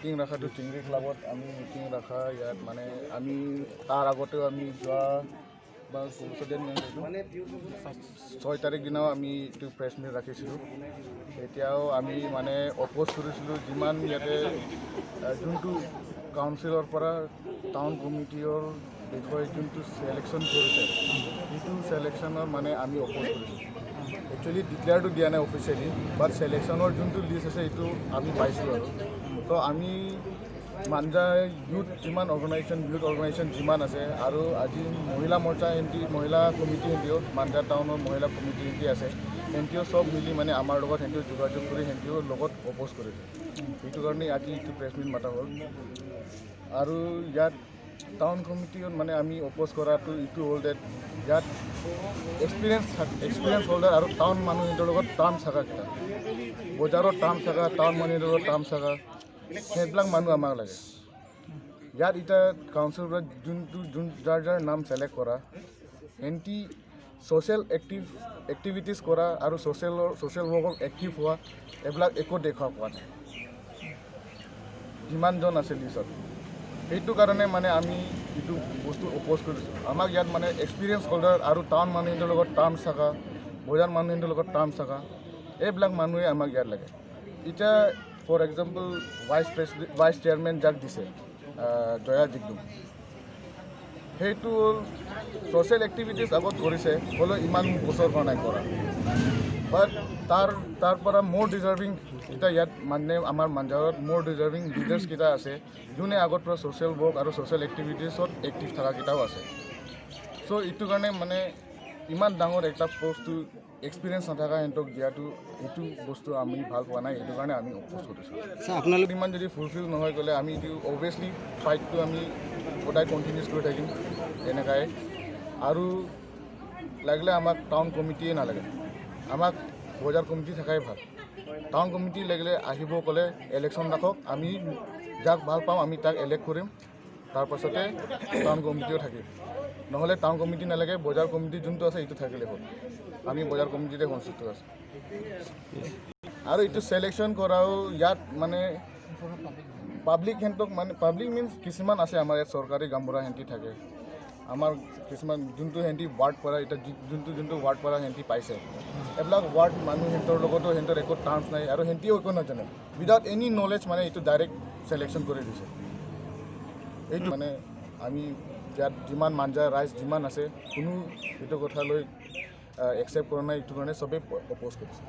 Meeting ৰাখাটো টিংৰি ক্লাবত আমি meeting ৰাখা ইয়াত মানে আমি তাৰ আগতেও আমি যোৱা বা 6 তাৰিখ দিনাও আমি এইটো প্ৰেছ মিট ৰাখিছিলোঁ। এতিয়াও আমি মানে অপ'জ কৰিছিলোঁ যিমান ইয়াতে যোনটো কাউন্সিলৰ পৰা টাউন কমিটিৰ বিষয়ে যোনটো ছিলেকশ্যন কৰিছে সেইটো ছিলেকশ্যনৰ মানে আমি অপ'জ কৰিছোঁ। একচুৱেলি ডিক্লেয়াৰটো দিয়া নাই অফিচিয়েলি, বাট ছিলেকশ্যনৰ যোনটো লিষ্ট আছে সেইটো আমি পাইছোঁ আৰু তো আমি মাঞ্জা ইউথ যিমান অৰ্গেনাইজেশ্যন যিমান আছে আৰু আজি মহিলা মৰ্চা মহিলা কমিটি হেঁতিও মাঞ্জা টাউনৰ মহিলা কমিটি হেঁতি আছে হেঁতিও চব মিলি মানে আমাৰ লগত হেঁতিও যোগাযোগ কৰি হেঁতিও লগত অপ'জ কৰিছে। সেইটো কাৰণে আজি এইটো প্ৰেছ মিট মতা হ'ল। আৰু ইয়াত টাউন কমিটিত মানে আমি অপ'জ কৰাটো এইটো হ'ল যে ইয়াত এক্সপিৰিয়েঞ্চ হোল্ডাৰ আৰু টাউন মানুহৰ লগত টাৰ্ম থাকাকেইটা বজাৰত টাৰ্ম থাকা টাউন মানুহৰ লগত টাৰ্ম থাকা সেইবিলাক মানুহ আমাক লাগে। ইয়াত এতিয়া কাউন্সিলৰ যাৰ নাম ছিলেক্ট কৰা হেঁতি ছ'চিয়েল এক্টিভিটিছ কৰা আৰু ছ'চিয়েল ৱৰ্কত এক্টিভ হোৱা এইবিলাক একো দেখা পোৱা নাই যিমানজন আছে লিষ্টত। সেইটো কাৰণে মানে আমি এইটো বস্তু অপ'জ কৰিছোঁ। আমাক ইয়াত মানে এক্সপিৰিয়েঞ্চ হোল্ডাৰ আৰু টাউন মানুহৰ লগত টাৰ্ম থাকা বজাৰ মানুহৰ লগত টাৰ্ম থাকা এইবিলাক মানুহে আমাক ইয়াত লাগে। এতিয়া ফৰ এক্সাম্পল ভাইচ চেয়াৰমেন যাক দিছে জয়া জিগদুম, সেইটো হ'ল ছ'চিয়েল এক্টিভিটিছ আগত কৰিছে হ'লেও ইমান বছৰ হোৱা নাই কৰা। বাট তাৰ পৰা মোৰ ডিজাৰ্ভিং এতিয়া ইয়াত মানে আমাৰ মাঞ্জাৰত মোৰ ডিজাৰ্ভিং লিডাৰ্ছকেইটা আছে যোনে আগৰ পৰা ছ'চিয়েল ৱৰ্ক আৰু ছ'চিয়েল এক্টিভিটিছত এক্টিভ থকাকেইটাও আছে। চ' এইটো কাৰণে মানে ইমান ডাঙৰ এটা পষ্টটো এক্সপিৰিয়েঞ্চ নাথাকা সিহঁতক দিয়াটো এইটো বস্তু আমি ভাল পোৱা নাই। সেইটো কাৰণে আমি অপ'জ কৰিছোঁ। আপোনালোক ইমান যদি ফুলফিল নহয় গ'লে আমি এইটো অভিয়াছলি ফাইটটো আমি সদায় কণ্টিনিউছ কৰি থাকিম এনেকুৱাই। আৰু লাগিলে আমাক টাউন কমিটিয়ে নালাগে, আমাক বজাৰ কমিটি থকাই ভাল। টাউন কমিটি লাগিলে আহিব ক'লে ইলেকশ্যন ৰাখক, আমি যাক ভাল পাওঁ আমি তাক ইলেক্ট কৰিম, তাৰপাছতে টাউন কমিটিও থাকিম। নহ'লে টাউন কমিটি নালাগে, বজাৰ কমিটি যোনটো আছে এইটো থাকিলে হ'ল। আমি বজাৰ কমিটিতে সন্তুষ্ট আছোঁ। আৰু এইটো ছিলেকশ্যন কৰাও ইয়াত মানে পাব্লিক সিহঁতক মানে পাব্লিক মিনছ কিছুমান আছে আমাৰ ইয়াত চৰকাৰী গামবুঢ়া সিহঁতি থাকে। আমাৰ কিছুমান যোনটো সিহঁতি ৱাৰ্ড পৰা এতিয়া যোনটো ৱাৰ্ড পৰা সিহঁতি পাইছে এইবিলাক ৱাৰ্ড মানুহ সিহঁতৰ লগতো সিহঁতৰ একো টাৰ্মছ নাই আৰু সিহঁতিও একো নাজানে। উইদাউট এনি নলেজ মানে এইটো ডাইৰেক্ট ছিলেকশ্যন কৰি দিছে। এইটো মানে আমি ইয়াত যিমান মাঞ্জা ৰাইজ যিমান আছে কোনো এইটো কথা লৈ একচেপ্ট কৰা নাই। এইটো কাৰণে চবেই অপ'জ কৰিছে।